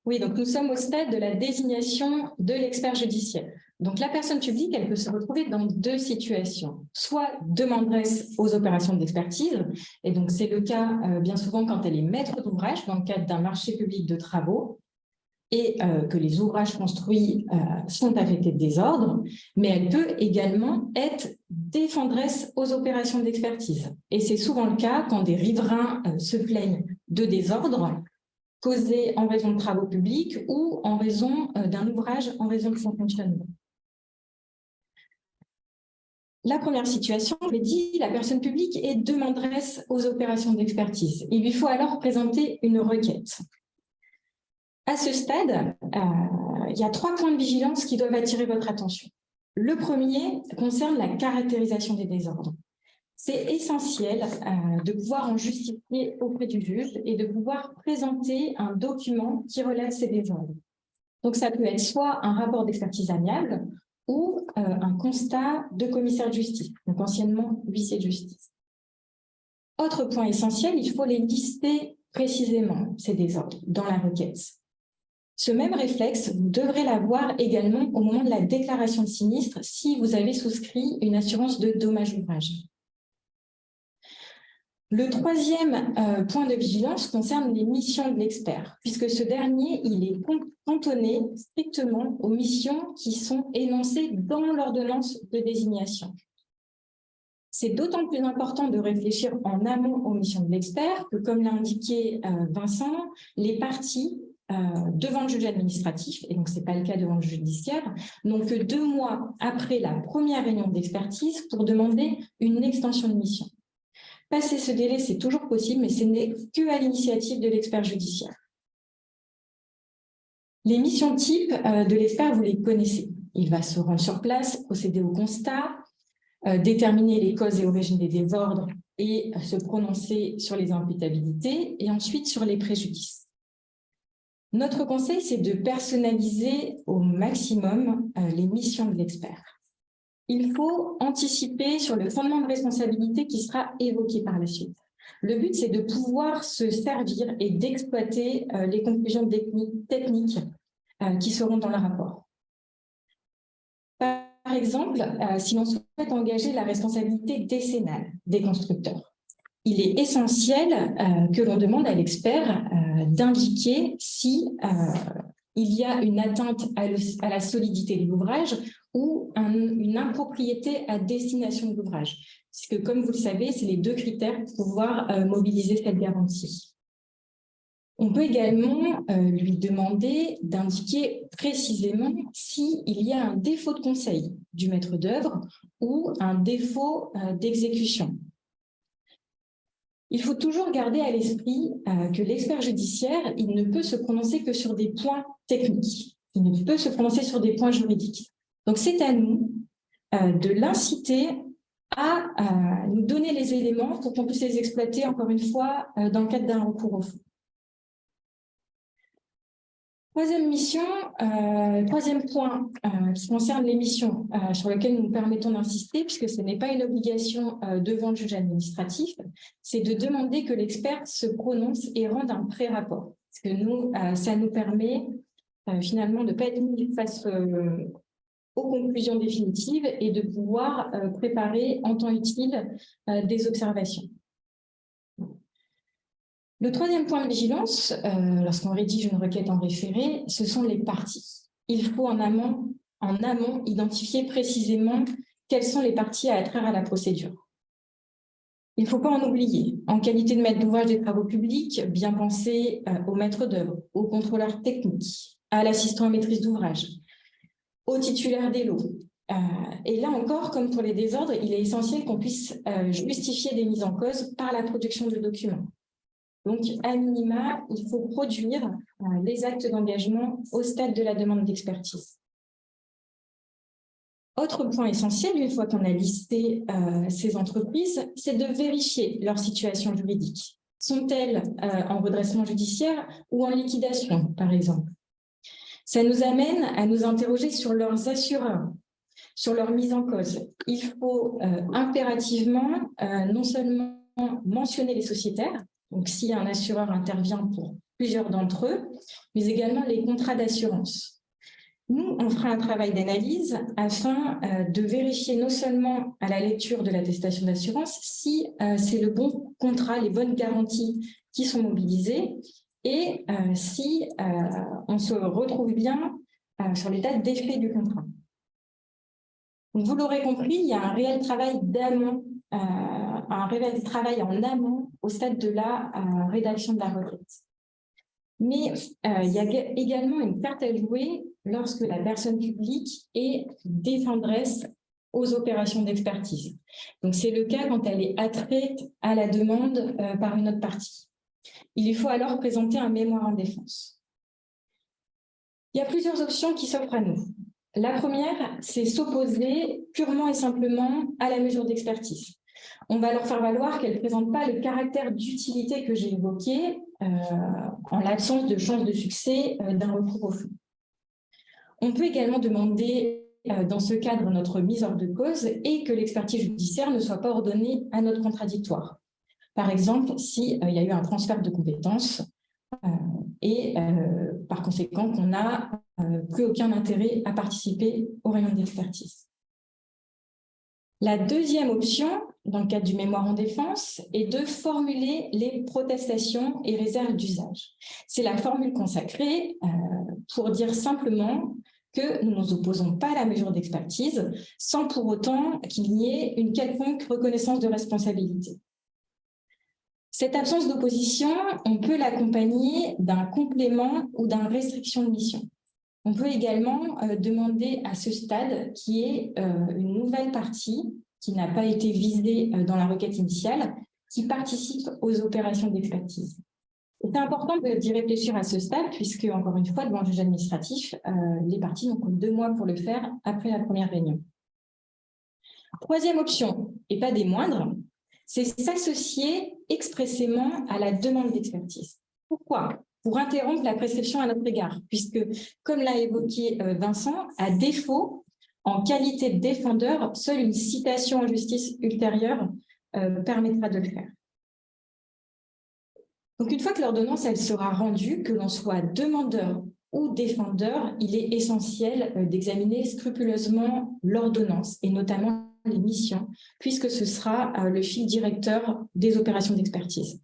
Oui, donc nous sommes au stade de la désignation de l'expert judiciaire. Donc la personne publique, elle peut se retrouver dans deux situations. Soit demanderesse aux opérations d'expertise, et donc c'est le cas bien souvent quand elle est maître d'ouvrage dans le cadre d'un marché public de travaux, et que les ouvrages construits sont affectés de désordre, mais elle peut également être défendresse aux opérations d'expertise. Et c'est souvent le cas quand des riverains se plaignent de désordre causés en raison de travaux publics ou en raison d'un ouvrage en raison de son fonctionnement. La première situation, je l'ai dit, la personne publique est demanderesse aux opérations d'expertise. Il lui faut alors présenter une requête. À ce stade, il y a 3 points de vigilance qui doivent attirer votre attention. Le premier concerne la caractérisation des désordres. C'est essentiel de pouvoir en justifier auprès du juge et de pouvoir présenter un document qui relève ces désordres. Donc, ça peut être soit un rapport d'expertise amiable ou un constat de commissaire de justice, donc anciennement huissier de justice. Autre point essentiel, il faut les lister précisément, ces désordres, dans la requête. Ce même réflexe, vous devrez l'avoir également au moment de la déclaration de sinistre si vous avez souscrit une assurance de dommages-ouvrages. Le troisième point de vigilance concerne les missions de l'expert, puisque ce dernier, il est cantonné strictement aux missions qui sont énoncées dans l'ordonnance de désignation. C'est d'autant plus important de réfléchir en amont aux missions de l'expert que, comme l'a indiqué Vincent, les parties devant le juge administratif, et donc ce n'est pas le cas devant le juge judiciaire, n'ont que 2 mois après la première réunion d'expertise pour demander une extension de mission. Passer ce délai, c'est toujours possible, mais ce n'est qu'à l'initiative de l'expert judiciaire. Les missions types de l'expert, vous les connaissez. Il va se rendre sur place, procéder au constat, déterminer les causes et origines des désordres et se prononcer sur les imputabilités et ensuite sur les préjudices. Notre conseil, c'est de personnaliser au maximum les missions de l'expert. Il faut anticiper sur le fondement de responsabilité qui sera évoqué par la suite. Le but, c'est de pouvoir se servir et d'exploiter les conclusions techniques qui seront dans le rapport. Par exemple, si l'on souhaite engager la responsabilité décennale des constructeurs, il est essentiel que l'on demande à l'expert d'indiquer si il y a une atteinte à la solidité de l'ouvrage ou une impropriété à destination de l'ouvrage. Puisque, comme vous le savez, c'est les 2 critères pour pouvoir mobiliser cette garantie. On peut également lui demander d'indiquer précisément s'il y a un défaut de conseil du maître d'œuvre ou un défaut d'exécution. Il faut toujours garder à l'esprit que l'expert judiciaire, il ne peut se prononcer que sur des points techniques. Il ne peut se prononcer sur des points juridiques. Donc, c'est à nous de l'inciter à nous donner les éléments pour qu'on puisse les exploiter, encore une fois, dans le cadre d'un recours au fond. Troisième point qui concerne les missions sur lesquelles nous nous permettons d'insister, puisque ce n'est pas une obligation devant le juge administratif, c'est de demander que l'expert se prononce et rende un pré-rapport. Parce que nous, ça nous permet finalement de ne pas être mis face aux conclusions définitives et de pouvoir préparer en temps utile des observations. Le troisième point de vigilance, lorsqu'on rédige une requête en référé, ce sont les parties. Il faut en amont identifier précisément quelles sont les parties à attraire à la procédure. Il ne faut pas en oublier. En qualité de maître d'ouvrage des travaux publics, bien penser au maître d'œuvre, au contrôleur technique, à l'assistant à maîtrise d'ouvrage, au titulaire des lots. Et là encore, comme pour les désordres, il est essentiel qu'on puisse justifier des mises en cause par la production de documents. Donc, à minima, il faut produire les actes d'engagement au stade de la demande d'expertise. Autre point essentiel, une fois qu'on a listé ces entreprises, c'est de vérifier leur situation juridique. Sont-elles en redressement judiciaire ou en liquidation, par exemple? Ça nous amène à nous interroger sur leurs assureurs, sur leur mise en cause. Il faut impérativement non seulement mentionner les sociétaires, donc si un assureur intervient pour plusieurs d'entre eux, mais également les contrats d'assurance. Nous, on fera un travail d'analyse afin de vérifier non seulement à la lecture de l'attestation d'assurance si c'est le bon contrat, les bonnes garanties qui sont mobilisées et si on se retrouve bien sur les dates d'effet du contrat. Donc, vous l'aurez compris, il y a un réel travail d'amont, un réel travail en amont au stade de la rédaction de la requête. Mais il y a également une carte à jouer lorsque la personne publique est défenderesse aux opérations d'expertise. Donc, c'est le cas quand elle est attraite à la demande par une autre partie. Il lui faut alors présenter un mémoire en défense. Il y a plusieurs options qui s'offrent à nous. La première, c'est s'opposer purement et simplement à la mesure d'expertise. On va leur faire valoir qu'elle ne présente pas le caractère d'utilité que j'ai évoqué en l'absence de chance de succès d'un recours au fond. On peut également demander dans ce cadre notre mise hors de cause et que l'expertise judiciaire ne soit pas ordonnée à notre contradictoire. Par exemple, s'il y a eu un transfert de compétences et par conséquent qu'on n'a plus aucun intérêt à participer aux réunions d'expertise. La deuxième option, dans le cadre du mémoire en défense, est de formuler les protestations et réserves d'usage. C'est la formule consacrée pour dire simplement que nous ne nous opposons pas à la mesure d'expertise, sans pour autant qu'il y ait une quelconque reconnaissance de responsabilité. Cette absence d'opposition, on peut l'accompagner d'un complément ou d'une restriction de mission. On peut également demander à ce stade qu'il y ait une nouvelle partie qui n'a pas été visée dans la requête initiale, qui participe aux opérations d'expertise. C'est important d'y réfléchir à ce stade, puisque, encore une fois, devant le juge administratif, les parties n'ont que 2 mois pour le faire après la première réunion. Troisième option, et pas des moindres, c'est s'associer expressément à la demande d'expertise. Pourquoi ? Pour interrompre la prescription à notre égard, puisque, comme l'a évoqué Vincent, à défaut, en qualité de défendeur, seule une citation en justice ultérieure permettra de le faire. Donc, une fois que l'ordonnance elle sera rendue, que l'on soit demandeur ou défendeur, il est essentiel d'examiner scrupuleusement l'ordonnance et notamment les missions, puisque ce sera le fil directeur des opérations d'expertise.